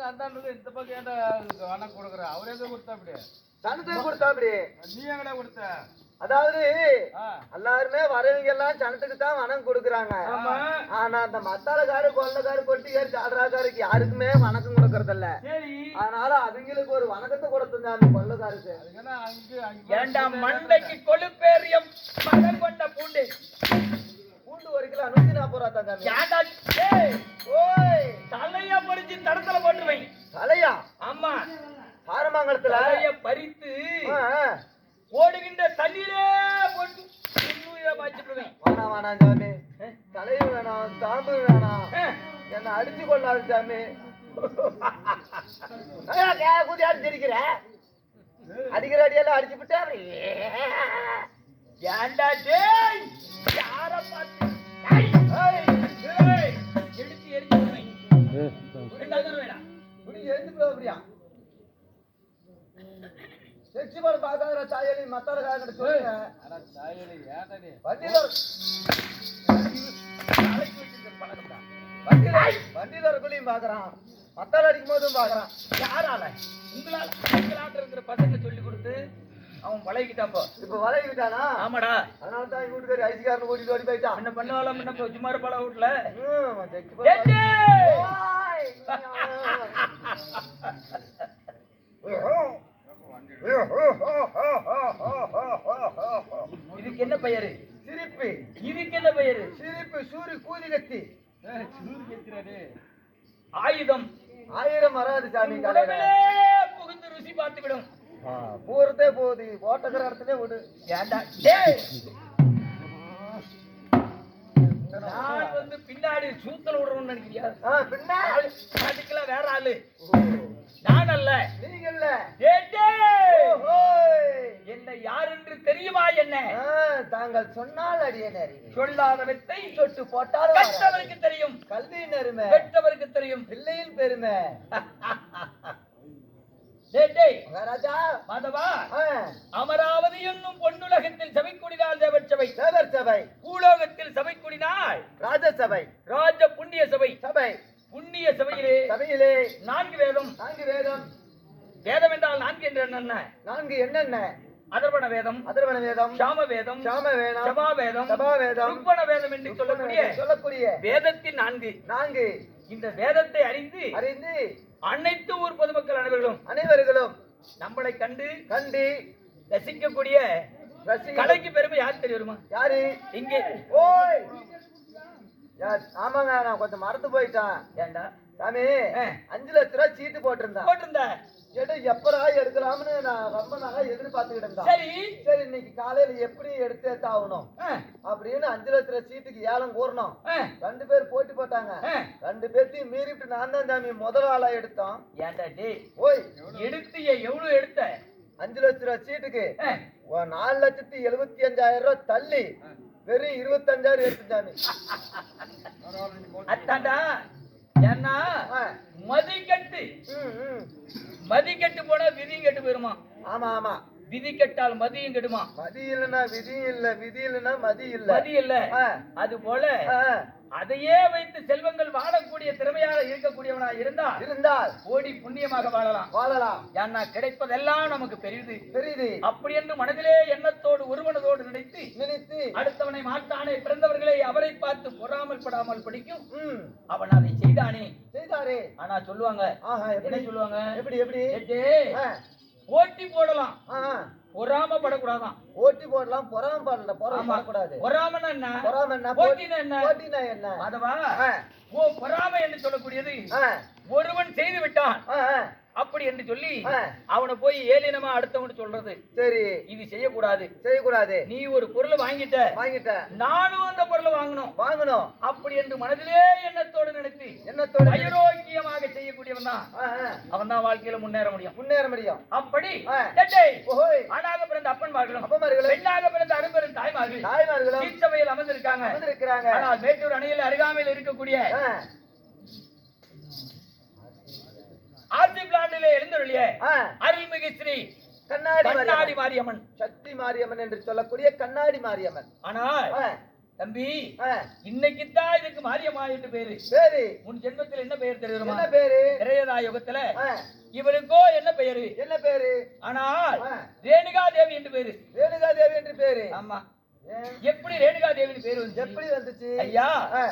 அந்த இந்த பக்கம் ஏன்டா வணக்கம் கொடுக்குற? அவரே தான் கொடுத்தா அப்படி சனத்துக்கு கொடுத்தா அப்படி நீ எங்கடா கொடுத்த? அதாவது எல்லாருமே வரவங்க எல்லாம் சனத்துக்கு தான் வணக்கம் கொடுக்குறாங்க. ஆனா அந்த மத்தாளக்காரு கொள்ளக்காரு கொட்டிக்காரு சாடுறாக்காருக்கு யாருக்குமே வணக்கம் கொடுக்கறது இல்ல. அதனால அவங்களுக்கு ஒரு வணக்கத்தை கொடுத்துங்க அந்த கொள்ளக்காருக்கு. ஏண்டாம் மண்டைக்கு கொழுப்பேரியம் மகன் கொண்ட பூண்டு பூண்டு 1 கிலோ 140 ரூபா தாங்க. ஓய் தலையா பறிச்சு தடத்துல போட்டுவை. தலையா? ஆமா, ஆரமாங்கலத்துல தலைய பறித்து ஓடுகின்ற தண்ணியிலே போட்டு பாய்ச்சிடுவேன். வேணாம் வேணாம் சாமி, தலையும் வேணாம் தாம்பு வேணாம், என்ன அடிச்சு கொள்ளாது சாமி. கூதி அடிச்சிருக்கிற அடிக்கிற அடியெல்லாம் அடிச்சு விட்டா ஏண்டா டேய் யார பார்த்து எடுத்து எரிஞ்சுடுவேன். எழுந்து அப்படியா செச்சு போட பாக்காத சாயலி மத்தால காக்கிட்ட சொல்லுங்க. வண்டியில இருக்கலையும் பாக்குறான், மத்தால அடிக்கும் போதும் பாக்குறான். யாரால உங்களாட்ட இருக்கிற பசங்க சொல்லி கொடுத்து அவன் வளைக்கிட்டாப்போ. இப்ப வளைக்கிட்டானா? ஆமாடா, அதனாலதான் எங்க வீட்டுக்காரி ஐசிக்காரன் ஓடி ஓடி போயிட்டான். என்ன பண்ணுவாலும் என்ன சும்மா இருப்பாளா வீட்டுல? இதுக்கு என்ன பெயரு? சிரிப்பு. இதுக்கு என்ன பெயரு? சிரிப்பு. சூரி கூலி கத்தி. ஆயுதம் 1000 வராது சாமி. புகுந்து ருசி பார்த்து விடும். போறதே போகுது, ஓட்டக்கிற இடத்துல விடு. ஏண்டா நான் வந்து பின்னாடி சூத்தல் விடுறோம்னு நினைக்கிறியா? பின்னாடி அதுக்கெல்லாம் வேற ஆளு, நான் அல்ல. நீங்க இல்ல. என்ன யார் என்று தெரியுமா? என்ன தாங்கள் சொன்னால் அடியேன் சொல்லாத வித்தை சொட்டு போட்டாலும் கற்றவருக்கு தெரியும். கல்வியின் அருமை பெற்றவருக்கு தெரியும். பிள்ளையின் பெருமை. ராஜா மாதவா, அமராவதி என்னும் பொன்னுலகத்தில் சபை கூடினால் தேவர் சபை, தேவர் சபை. பூலோகத்தில் சபை கூடினால் ராஜசபை, ராஜ புண்ணிய சபை. சபை புண்ணிய சபையிலே 4 வேதம். 4 வேதம். வேதம் என்றால் 4 என்று என்ன? 4 என்னென்ன? அதர்வண வேதம், அதர்வண வேதம், சாம வேதம், சாம வேதம், சபா வேதம், சபா வேதம், ருப்பண வேதம் என்று சொல்லக்கூடிய வேதத்தின் 4. இந்த வேதத்தை அறிந்து அனைத்து ஊர் பொதுமக்கள் அனைவர்களும் நம்மளை கண்டு ரசிக்கக்கூடிய கலைக்கு பெருமை யார் தெரியுமா? யாரு? இங்கே. ஓய் ஆமாங்க, நான் கொஞ்சம் மறந்து போயிட்டான். ஏண்டா சாமி, 5 லட்ச ரூபாய் சீட்டு போட்டிருந்தேன். எப்படா எடுக்கலாம்னு நான் ரொம்ப நாளா எதிர்பார்த்துக்கிட்டு இருந்தேன். சரி இன்னைக்கு காலையில எப்படி எடுத்து ஆகணும் அப்படின்னு 5 லட்ச ரூபாய் சீட்டுக்கு ஏலம் கூறணும். 2 பேர் போட்டி போட்டாங்க. 2 பேர்த்தையும் மீறிட்டு நான் தான் சாமி முதல் ஆளா எடுத்தோம். ஏண்டா டே ஓய் எடுத்திய எவ்வளவு எடுத்த? 5 லட்ச ரூபாய் சீட்டுக்கு 4,75,000 ரூபாய் தள்ளி வெறும் 25,000 எடுத்து சாமி. அத்தாண்டா ஏன்னா மதி கெட்டு போனா விதியும் கெட்டு போயிருமா? ஆமா ஆமா, விதி கெட்டால் மதியும் கெடுமா. மதி இல்லைன்னா விதி இல்ல, விதி இல்லைன்னா மதி இல்ல. அது போல அதையே வைத்து செல்வங்கள் வாழக்கூடிய திறமையாக இருக்கக்கூடியவனா இருந்தால் ஓடி புண்ணியமாக வாழலாம். ஏன்னா கிடைப்பதெல்லாம் நமக்கு பெரிது. அப்படி என்று மனதிலே எண்ணத்தோடு ஒருவனதோடு நினைத்து அடுத்தவனை மாட்டானே பிறந்தவர்களை அவரை பார்த்து பொறாமல் படாமல் படிக்கும். அவன் அதை செய்தாரே. ஆனா சொல்லுவாங்க, என்ன சொல்லுவாங்க? எப்படி போட்டி போடலாம், பொறாம படக்கூடாதான். ஓட்டி போடலாம், பொறாமப்படக்கூடாது. பொறாமன்னா என்ன? போட்டினா என்ன? அதுவா பொறாமை என்று சொல்லக்கூடியது ஒருவன் செய்து விட்டான் அப்படி என்று சொல்லி அவனை போய் ஏளினமா அடுத்தவன் சொல்றது. சரி, இது செய்யக்கூடாது. நீ ஒரு பொருளை வாங்கிட்ட, நானும் அந்த பொருளை வாங்கணும் அப்படி என்று மனதிலே எண்ணத்தோடு நினைத்து வைரோக்கியமாக செய்யக்கூடியவன் தான் அவன் தான் வாழ்க்கையில முன்னேற முடியும். அப்படி ஆணாக பிறந்த அப்பன்மார்களும் பெண்ணாக பிறந்த அரும்பெரும் தாய்மார்களும் சீச்சபையில் அமர்ந்திருக்காங்க. ஆனால் மேட்டூர் அணையில் அருகாமையில் இருக்கக்கூடிய ஆர்சி பிளாண்டிலே எழுந்தருளிய அருள்மிகு ஸ்ரீ கண்ணாடி மாரியம்மன், சக்தி மாரியம்மன் என்று சொல்லக்கூடிய கண்ணாடி மாரியம்மன். ஆனால் தம்பி ஆ, இன்னைக்குத்தான் இதுக்கு மாரியம்மா என்று பேரு. சரி உன் ஜென்மத்தில் என்ன பெயர் தெரியுமா? என்ன பேரு? திரேதா யுகத்துல ஆ, இவருக்கோ என்ன பெயரு? என்ன பேரு? ஆனால் ஆ, ரேணுகா தேவி என்று பேரு. ரேணுகா தேவி என்று பேரு. ஆமா. ஏன்? எப்படி ரேணுகா தேவின்னு பேரு வந்து? எப்படி வந்துச்சு? ஐயா, ஆ,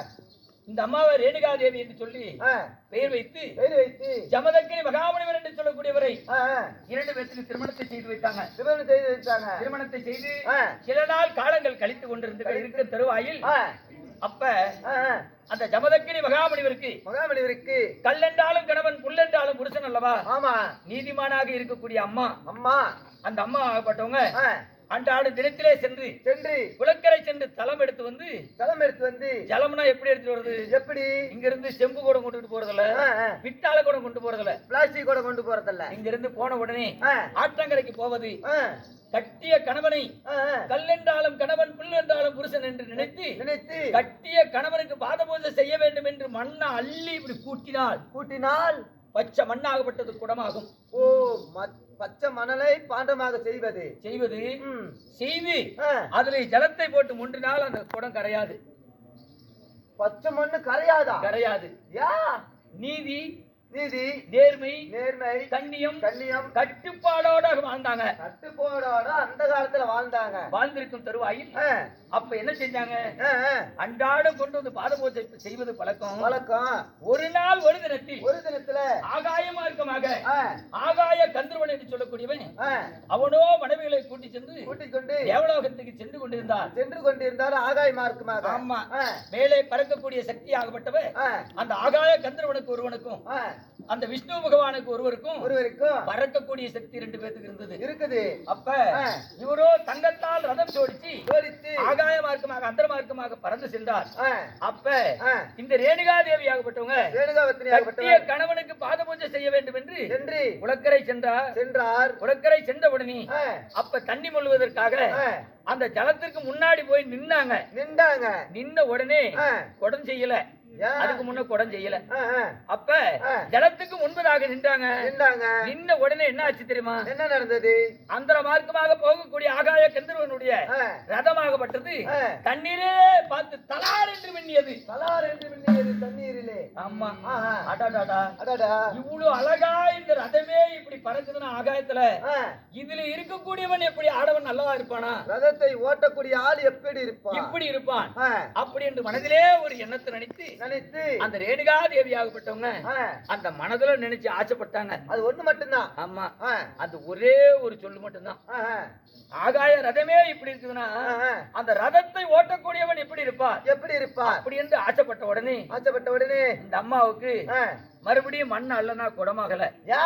இந்த அம்மாவை ரேணுகா தேவி என்று சொல்லி ஆ, பெயர் வைத்து பேரு வைத்து ஜமதக்கினி மகாமுனிவர் என்று சொல்லக்கூடியவரை ஆ, ஆ, 2 பேருக்கு திருமணத்தை செய்து வைத்தாங்க. திருமணம் செய்து வச்சாங்க. திருமணத்தை செய்து ஆ, சில நாள் காலங்கள் கழித்து கொண்டிருக்க தருவாயில் ஆ, அப்ப ஆ, ஆ, அந்த ஜமதக்கினி மகாமுனிவருக்கு மகாமணிவருக்கு கல்லென்றாலும் கணவன் புல்லென்றாலும் புருஷன் அல்லவா ஆமா நீதிமானாக இருக்கக்கூடிய அம்மா. அம்மா. அந்த அம்மா ஆகப்பட்டவங்க ஆ, அன்றாடு தினத்திலே சென்று சென்று குளக்கரை சென்று தலம் எடுத்து வந்து, தலம் எடுத்து வந்து ஜலம்னா எப்படி எடுத்துட்டு வருது? எப்படி? இங்க இருந்து செம்பு கூட கொண்டுட்டு போறதில்ல, ஆ, ஆ, பித்தாள கூட கொண்டு போறதில்ல. பிளாஸ்டிக் கூட கொண்டு போறதில்ல. இங்க இருந்து போன உடனே ஆ, ஆற்றங்கரைக்கு போவது, ஆ, கட்டிய கணவனை ஆ, ஆ, கல்லென்றாலும் கணவன் புல் என்றாலும் புருஷன் என்று நினைத்து நினைத்து கட்டிய கணவனுக்கு பாத பூஜை செய்ய வேண்டும் என்று மண்ணை அள்ளி இப்படி கூட்டினால் கூட்டினால் பச்சை மண்ணாகப்பட்டது குடமாகும். ஓ பச்சை மணலை பாண்டமாக செய்வது. செய்வது ம், செய்து ஆ, அதுல ஜலத்தை போட்டு முன்றினால் அந்த குடம் கரையாது. பச்சை மண்ணு கரையாதா? கரையாது. யா நீதி, நீதி, நேர்மை, நேர்மை, கண்ணியம், கண்ணியம், கட்டுப்பாடோட வாழ்ந்தாங்க. கட்டுப்பாடோட அந்த காலத்துல வாழ்ந்தாங்க. வாழ்ந்திருக்கும் தருவாயில் ஆ, அப்ப என்ன செஞ்சாங்க? ஆ, ஆ, அன்றாடம் கொண்டு வந்து பாத பூஜை செய்வது பழக்கம். வழக்கம். ஒரு நாள் ஒரு தினத்தில் ஒரு தினத்துல ஆகாய மார்க்கமாக ஆ, ஆகாய கந்தர்வன் என்று சொல்லக்கூடியவன் ஆ, அவனோ மனைவிகளை கூட்டி சென்று கூட்டிக் கொண்டு தேவலோகத்துக்கு சென்று கொண்டிருந்தான். சென்று கொண்டிருந்தார் ஆகாய மார்க்கமாக. ஆமா. ஆ, மேலே பறக்கக்கூடிய சக்தி ஆகப்பட்டவ ஆ, அந்த ஆகாய கந்தர்வனுக்கு ஒருவனுக்கும் ஆ, அந்த விஷ்ணு பகவானுக்கு ஒருவருக்கும் ஒருவருக்கும் பறக்கக்கூடிய சக்தி 2 பேருக்கு இருந்தது. இருக்குது. அப்ப ஆ, இவரோ தங்கத்தால் ரதம் ஜோடிச்சு ஜோடித்து ஆகாய மார்க்கமாக அந்தர மார்க்கமாக பறந்து சென்றார். ஆ, அப்ப ஆ, இந்த ரேணுகா தேவி ஆகப்பட்டவங்க ரேணுகாவத்தினி கட்டிய ஆகப்பட்டவர் கணவனுக்கு பாத பூஜை செய்ய வேண்டும் என்று சென்று குளக்கரை சென்றார். சென்றார். குளக்கரை சென்ற உடனே ஆ, அப்ப தண்ணி மொள்வதற்காக ஆ, அந்த ஜலத்திற்கு முன்னாடி போய் நின்னாங்க. நின்றாங்க. நின்ன உடனே ஆ, குடம் செய்யல. ஏன்? அதுக்கு முன்ன குடம் செய்யல. ஆ, ஆ, அப்ப ஆ, ஜலத்துக்கு முன்பதாக நின்றாங்க. நின்றாங்க. நின்ன உடனே என்ன ஆச்சு தெரியுமா? என்ன நடந்தது? அந்தர மார்க்கமாக போகக்கூடிய ஆகாய கந்தர்வனுடைய ஆ, ரதமாகப்பட்டது ஆ, தண்ணீரே பார்த்து தலார் என்று மின்னியது. தலார் என்று மின்னியது தண்ணீரிலே. ஆமா. ஆஹா. அடாடாடா, அடடா. இவ்வளவு அழகா இந்த ரதமே இப்படி பறக்குதுன்னா ஆகாயத்துல ஆ, இதுல இருக்கக்கூடியவன் எப்படி ஆடவன் நல்லவா இருப்பானா? ரதத்தை ஓட்டக்கூடிய ஆள் எப்படி இருப்பான்? இப்படி இருப்பான். ஆ, அப்படி என்று மனதிலே ஒரு எண்ணத்தை நினைத்து நினைத்து அந்த ரேணுகா தேவி ஆகப்பட்டவங்க ஆ, அந்த மனதுல நினைச்சு ஆசைப்பட்டாங்க. அது ஒண்ணு மட்டும்தான். ஆமா. ஆ, அது ஒரே ஒரு சொல்லு மட்டும்தான். ஆ, ஆ, ஆகாய ரதமே இப்படி இருக்குதுன்னா ஆ, ஆ, அந்த ரதத்தை ஓட்டக்கூடியவன் எப்படி இருப்பான்? எப்படி இருப்பான்? அப்படி என்று ஆசைப்பட்ட உடனே ஆசைப்பட்ட உடனே இந்த அம்மாவுக்கு ஆ, மறுபடியும் மண் அல்லனா குடமாகல. யா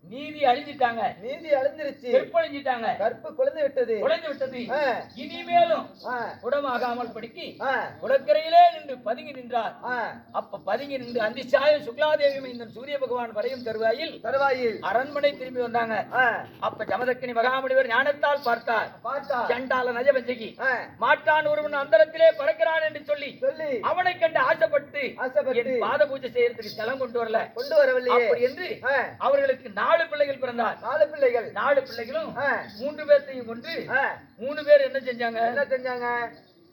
நீதி அழிஞ்சிட்டாங்க, நீதி அழிஞ்சிருச்சு. கற்பழிஞ்சிட்டாங்க, கற்பு குழந்தை விட்டது. குலைந்து விட்டது. ஆ, இனிமேலும் ஆ, குடமாகாமல் படிக்கி ஆ, குளக்கரையிலே நின்று பதுங்கி நின்றார். ஆ, அப்ப பதுங்கி நின்று அந்திசாயம் சுக்லாதேவி இந்த சூரிய பகவான் வரையும் தருவாயில் தருவாயில் அரண்மனை திரும்பி வந்தாங்க. ஆ, அப்ப ஜமதக்கினி மகாமுனிவர் ஞானத்தால் பார்த்தார். பார்த்தா சண்டால நஜபஞ்சகி ஆ, மாட்டான் ஒருவன் அந்தரத்திலே பறக்கிறான் என்று சொல்லி சொல்லி அவனை கண்டு ஆசைப்பட்டு ஆசைப்பட்டு என் பாத பூஜை செய்யறதுக்கு தலம் கொண்டு வரல. கொண்டு வரவில்லையே. அப்படி என்று ஆ, அவர்களுக்கு 4 பிள்ளைகள் பிறந்தார். 4 பிள்ளைகள். 4 பிள்ளைகளும் ஆ, 3 பேர்த்தையும் கொண்டு ஆ, 3 பேர் என்ன செஞ்சாங்க? என்ன செஞ்சாங்க?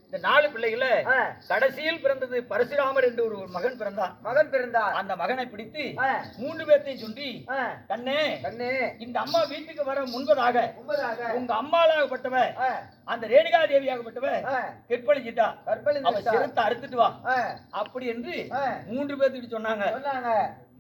இந்த 4 பிள்ளைகள ஆ, கடைசியில் பிறந்தது பரசுராமர் என்று ஒரு மகன் பிறந்தார். மகன் பிறந்தார். அந்த மகனை பிடித்து ஆ, 3 பேர்த்தையும் சொல்லி, ஆ, கண்ணே, கண்ணே இந்த அம்மா வீட்டுக்கு வர முன்பதாக முன்பதாக உங்க அம்மாளாகப்பட்டவ ஆ, அந்த ரேணுகா தேவியாகப்பட்டவ ஆ, கற்பழிச்சிட்டா, அவ கற்பழிந்து சிரத்தை அறுத்துட்டு வா ஆ, அப்படி என்று ஆ, 3 பேர்த்துக்கு சொன்னாங்க. சொன்னாங்க.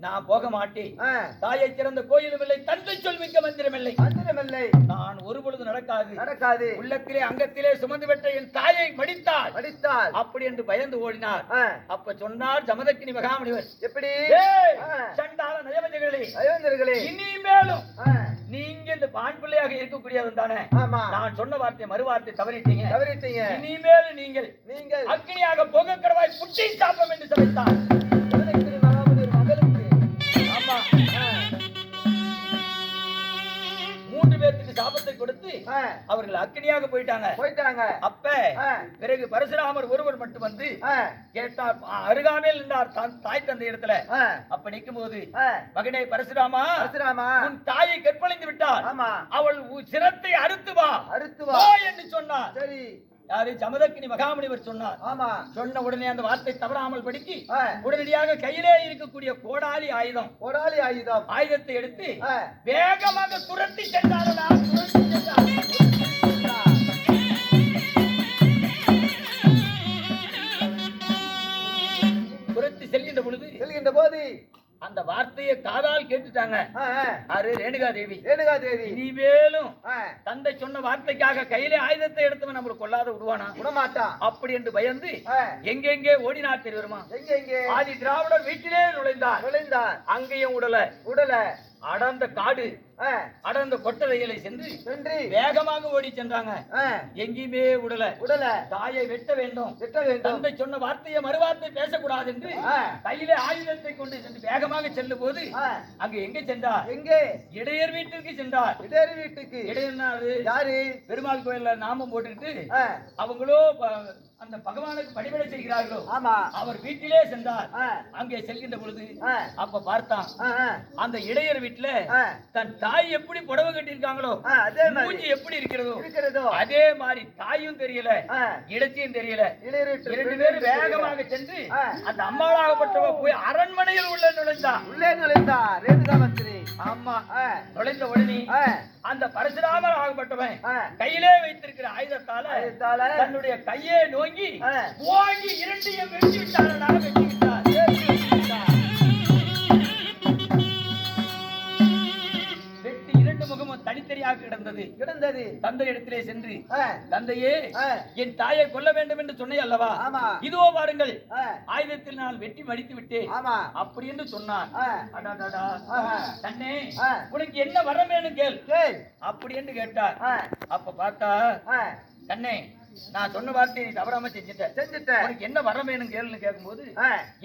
நான் போக மாட்டேன். ஆ, தாயை சிறந்த கோயிலும் இல்லை, தந்தை சொல் மிக்க மந்திரம் இல்லை. மந்திரமில்லை, நான் ஒரு பொழுது நடக்காது. நடக்காது. உள்ளத்திலே அங்கத்திலே சுமந்து பெற்ற என் தாயை மடித்தாள் படித்தால் அப்படி என்று பயந்து ஓடினார். ஆ, அப்ப சொன்னார் ஜமதக்கினி மகாமுனிவர், எப்படி? ஏய், ஆ, சண்டாள நயவஞ்சகளே, அயோந்தர்களே. இனிமேலும் ஆ, நீங்க இந்த ஆண் பிள்ளையாக இருக்கக்கூடியவன் தானே? ஆமா, நான் சொன்ன வார்த்தை மறுவார்த்தை தவறிட்டீங்க. தவறிட்டீங்க. இனிமேல் நீங்கள் நீங்கள் அக்னியாக போக கடவாய் புட்டி சாப்பம் என்று சமைத்தார். ஜமதக்கினி மகாமுனிவர் மகளுக்கு. ஆமா. ஆ, 3 பேருக்கு சாபத்தை கொடுத்து ஆ, அவர்கள் அக்னியாக போயிட்டாங்க. போயிட்டாங்க. அப்ப ஆ, பிறகு பரசுராமர் ஒருவர் மட்டும் வந்து ஆ, கேட்டார். அருகாமையில் நின்றார் தாய் தந்தை இடத்துல. ஆ, அப்ப நிற்கும் போது, ஆ, மகனே பரசுராமா, பரசுராமா. உன் தாயை கற்பழிந்து விட்டார். ஆமா, அவள் சிரத்தை அறுத்து வா அறுத்து வா. போ என்று சொன்னார். சரி. யாரு ஜமதக்கினி மகாமுனிவர் சொன்னார். ஆமா. சொன்ன உடனே அந்த வார்த்தை தவறாமல் படிக்கி ஆ. உடனடியாக கையிலே இருக்கக்கூடிய கோடாலி ஆயுதம் ஆயுதத்தை எடுத்து வேகமாக துரத்தி சென்றாரடா. துரத்தி செல்கின்ற போது அந்த வார்த்தையை காதால் கேட்டுட்டாங்க. யாரு? ரேணுகா தேவி. இனிமேலும் தந்தை சொன்ன வார்த்தைக்காக கையிலே ஆயுதத்தை எடுத்தவன் நம்மளுக்கு கொள்ளாத விடுவானா? விடமாட்டான். அப்படி என்று பயந்து எங்கெங்கே ஓடினார் தெரியுமா? ஆதி திராவிடர் வீட்டிலே நுழைந்தார். அங்கேயும் உடல அடர்ந்த காடு அடர்ந்த கொட்டதைகளை சென்று வேகமாக ஓடி சென்றாங்க. எங்கேயுமே உடல தாயை வெட்ட வேண்டும். தந்தை சொன்ன வார்த்தையை மறுவார்த்தை பேசக்கூடாது என்று கையிலே ஆயுதத்தை கொண்டு சென்று வேகமாக செல்லும் போது அங்க எங்க சென்றார்? இடையர் வீட்டுக்கு சென்றார். இடையர் பெருமாள் கோயில்ல நாமம் போட்டுக்கிட்டு அவங்களோ அந்த பகவானுக்கு பணிவிடை செய்கிறார்களோ அவர் வீட்டிலே சென்றார். அங்கே செல்கின்ற பொழுது அப்ப பார்த்தான் அந்த இடையர் வீட்டுல தன் தாய் எப்படி புடவை கட்டியிருக்காங்களோ மூஞ்சி எப்படி இருக்கிறதோ அதே மாதிரி தாயும் தெரியல இடத்தையும் தெரியல. 2 பேரும் வேகமாக சென்று அந்த அம்மாளாகப்பட்டவ போய் அரண்மனையில் உள்ளே நுழைந்தார். ஆமா. நுழைந்த உடனே அந்த பரசுராமர் ஆகப்பட்டவன் கையிலே வைத்திருக்கிற ஆயுதத்தால தன்னுடைய கையை நோங்கி ஓங்கி 2 வெட்டி விட்டார். வெட்டி 2 முகமும் தனித்தனியாக கிடந்தது. தந்தை இடத்திலே சென்று தந்தையே என் தாயை கொல்ல வேண்டும் என்று சொன்னே அல்லவா? இதோ பாருங்கள் ஆயுதத்தில் நான் வெட்டி மடித்து விட்டேன் அப்படி என்று சொன்னான். தன்னே உனக்கு என்ன வரம் வேணும் கேள் அப்படி என்று கேட்டார். அப்ப பார்த்தா கண்ணே நான் சொன்ன வார்த்தையை நீ தவறாம செஞ்சுட்டேன். உனக்கு என்ன வரம் வேணும் கேளுன்னு கேட்கும்போது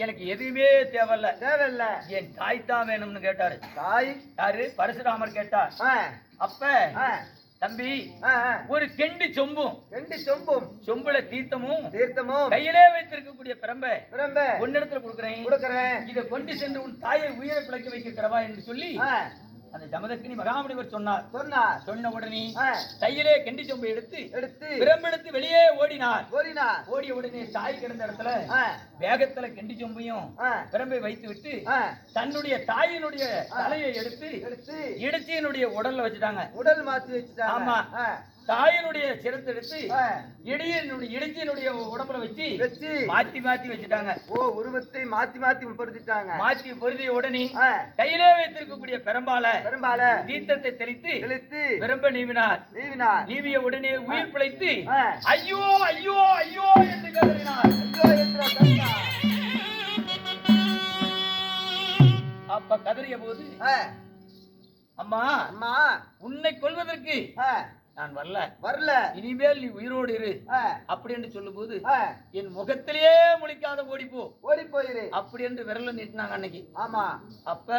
எனக்கு எதுவுமே தேவையில்ல என் தாய் தான் வேணும்னு கேட்டாரு. தாய் யாரு? பரசுராமர் கேட்டார். அப்ப தம்பி ஒரு கெண்டி சொம்பும் சொம்புல தீர்த்தமும் கையிலே வைத்திருக்கக்கூடிய பிரம்பை ஒன்னிடத்துல கொடுக்கிறேன். இதை கொண்டு சென்று உன் தாயை உயிரை பிழைக்க வைக்கிறவா என்று சொல்லி அந்த ஜமதக்கினி மகாமுனிவர் சொன்னார். சொன்ன உடனே கையிலே கெண்டி சொம்பை எடுத்து பிரம்பெடுத்து வெளியே ஓடிய உடனே தாய் கிடந்த இடத்துல வேகத்துல கெண்டி சொம்பையும் பிரம்பை வைத்து விட்டு தன்னுடைய தாயினுடைய தலையை எடுத்து இடிச்சியினுடைய உடல்ல வச்சுட்டாங்க. உடல் மாத்தி வச்சுட்டாங்க. ஆமா. தாயினுடைய சிரத்தை எடுத்து இடிச்சியினுடைய உடம்புல வச்சு மாத்தி வச்சுட்டாங்க. உருவத்தை மாத்தி பொருத்திய உடனே கையிலே வைத்திருக்கக்கூடிய பெரும்பால தீர்த்தத்தை தெளித்து பெரும்ப நீவிய உடனே உயிர் பிழைத்து ஐயோ ஐயோ ஐயோ என்று கதறினார். அப்ப கதறிய போது அம்மா உன்னை கொல்வதற்கு நான் வரல இனிமேல் நீ உயிரோடு இரு அப்படி என்று சொல்லும் போது என் முகத்திலேயே முழிக்காத ஓடி போயிரு அப்படி என்று விரல நீட்டினாங்க அன்னைக்கு. ஆமா. அப்ப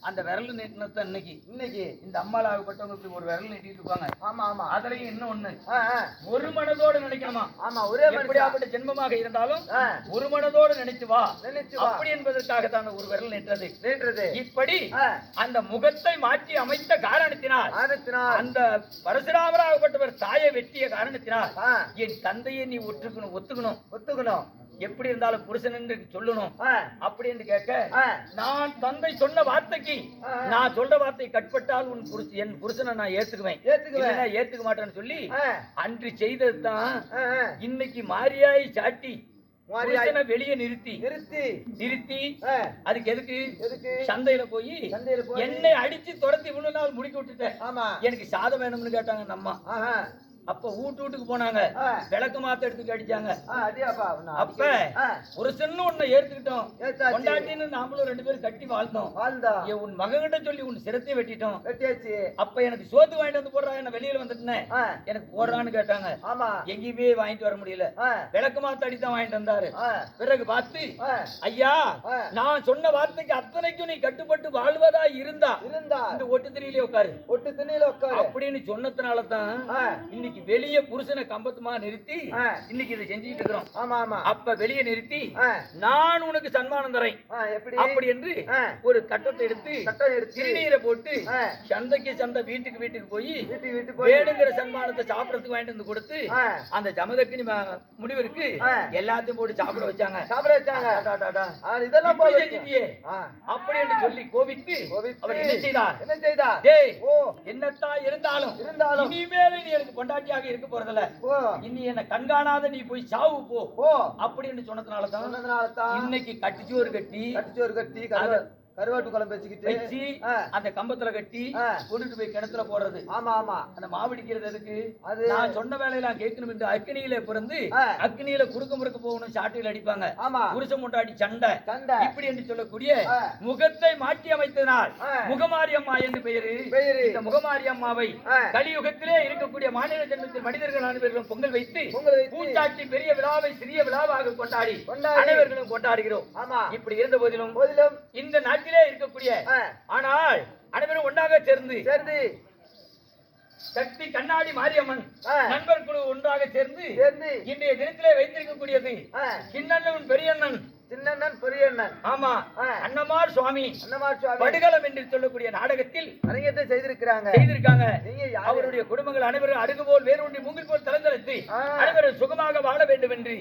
அந்த விரல் நீட்டினத இன்னைக்கு இந்த அம்மாளாகப்பட்டவங்க ஒரு விரல் நீட்டிட்டு இருப்பாங்க. ஆமா. அதுலயும் இன்னும் ஒண்ணு ஒரு மனதோடு நினைக்கணுமா? ஆமா. ஒரே எப்படியாப்பட்ட ஜென்மமாக இருந்தாலும் ஒரு மனதோடு நினைச்சு வா அப்படி என்பதற்காக தான் ஒரு விரல் நீட்டுறது. இப்படி அந்த முகத்தை மாற்றி அமைத்த காரணத்தினால் அந்த பரசுராமர் ராமராகப்பட்டவர் தாயை வெட்டிய காரணத்தினால் என் தந்தையை நீ ஒத்துக்கணும் எப்படி இருந்தாலும் புருஷன் என்று சொல்லணும் அப்படி என்று கேட்க நான் தந்தை சொன்ன வார்த்தைக்கு நான் சொல்ற வார்த்தை கட்பட்டால் என் புருஷனை நான் ஏத்துக்க மாட்டேன்னு சொல்லி அன்று செய்ததுதான் இன்னைக்கு மாரியாய் சாட்டி வெளியே நிறுத்தி அதுக்கு எதுக்கு சந்தையில போய் என்னை அடிச்சு துரத்தி இவ்வளவு நாள் முடிக்க விட்டுட்டேன் எனக்கு சாதம் வேணும்னு கேட்டாங்க நம்ம. அப்ப வீட்டுக்கு போனாங்க. விளக்கு மாத்த எடுத்துட்டு அடிச்சாங்க. அப்ப புருஷன்னு உன்னை ஏத்துக்கிட்டோம் கொண்டாட்டின்னு நாமளும் 2 பேரும் கட்டி வாழ்ந்தோம். உன் மகன்கிட்ட சொல்லி உன் சிரத்தை வெட்டிட்டோம். அப்ப எனக்கு சோத்து வாங்கிட்டு வந்து போடுறா என்ன வெளியில வந்துட்டேன் எனக்கு போடுறான்னு கேட்டாங்க. எங்கேயுமே வாங்கிட்டு வர முடியல. விளக்கு மாத்த அடித்தான் வாங்கிட்டு வந்தாரு. பிறகு பார்த்து ஐயா நான் சொன்ன வார்த்தைக்கு அத்தனைக்கும் நீ கட்டுப்பட்டு வாழ்வதா இருந்தா இந்த ஒட்டு திணியிலே உட்காரு அப்படின்னு சொன்னதுனாலதான் இன்னைக்கு இன்னைக்கு வெளியே புருஷனை கம்பத்துமா நிறுத்தி இன்னைக்கு இதை செஞ்சுட்டு இருக்கிறோம். ஆமா ஆமா. அப்ப வெளியே நிறுத்தி நான் உனக்கு சன்மானம் தரேன் அப்படி என்று ஒரு கட்டத்தை எடுத்து திருநீரை போட்டு சந்தைக்கு சந்தை வீட்டுக்கு வீட்டுக்கு போய் வேணுங்கிற சன்மானத்தை சாப்பிடறதுக்கு வாங்கிட்டு வந்து கொடுத்து அந்த ஜமதக்கினி முடிவிற்கு எல்லாத்தையும் போட்டு சாப்பிட வச்சாங்க. இதெல்லாம் செஞ்சிட்டியே அப்படி என்று சொல்லி கோபித்து அவர் என்ன செய்தார்? என்னத்தான் இருந்தாலும் இனிமேல நீ எனக்கு பொண்டாட்டியாக இருக்க போறதில்ல, இனி என்ன கண்காணாத நீ போய் சாவு போ அப்படின்னு சொன்னதுனாலதான் இன்னைக்கு கட்டிச்சோறு கட்டி கருவாட்டு குழம்பு வச்சுக்கிட்டு அந்த கம்பத்துல கட்டி கொண்டுட்டு போய் கிணத்துல போடுறது. ஆமா ஆமா. அந்த மாவடிக்கிறது எதுக்கு? அது நான் சொன்ன வேலையில கேட்கணும். இந்த அக்னியில பிறந்து அக்னியில குறுக்க முறுக்க போகணும், சாட்டில் அடிப்பாங்க. புருஷன் முண்டாடி சண்டை இப்படி என்று சொல்லக்கூடிய முகத்தை மாற்றி அமைத்தனால் முகமாரி அம்மா என்று பெயரு. இந்த முகமாரி அம்மாவை கலியுகத்திலே இருக்கக்கூடிய மாநில ஜென்மத்தில் மனிதர்கள் அனைவர்களும் பொங்கல் வைத்து பூச்சாட்டி பெரிய விழாவை சிறிய விழாவாக கொண்டாடி அனைவர்களும் கொண்டாடுகிறோம். இப்படி இருந்த போதிலும் இந்த நாட்டிலே இருக்கக்கூடிய ஆனால் அனைவரும் ஒன்றாக சேர்ந்து சக்தி கண்ணாடி மாரியம்மன் நண்பர் குழு ஒன்றாக சேர்ந்து இன்றைய தினத்திலே வைத்திருக்கக்கூடியது சின்னண்ணன் பெரியண்ணன் பெரியண்ணன். ஆமா, அன்னமார் சுவாமி படுகளம் என்று சொல்லக்கூடிய நாடகத்தில் அரங்கேற்றம் செய்திருக்காங்க. அவருடைய குடும்பங்கள் அனைவரும் அடுகு போல் வேரூன்றி மூங்கில் போல் தளர்ந்தெடுத்து அனைவரும் சுகமாக வாழ வேண்டும் என்று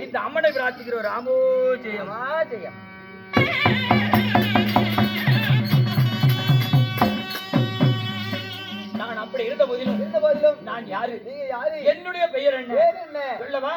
இந்த அம்மனை பிரார்த்திக்கிறோம். ராமோ ஜெயம் ஜெயம். நான் அப்படி இருந்த போதிலும் நான் யாரு? என்னுடைய பெயர் என்ன சொல்லவா?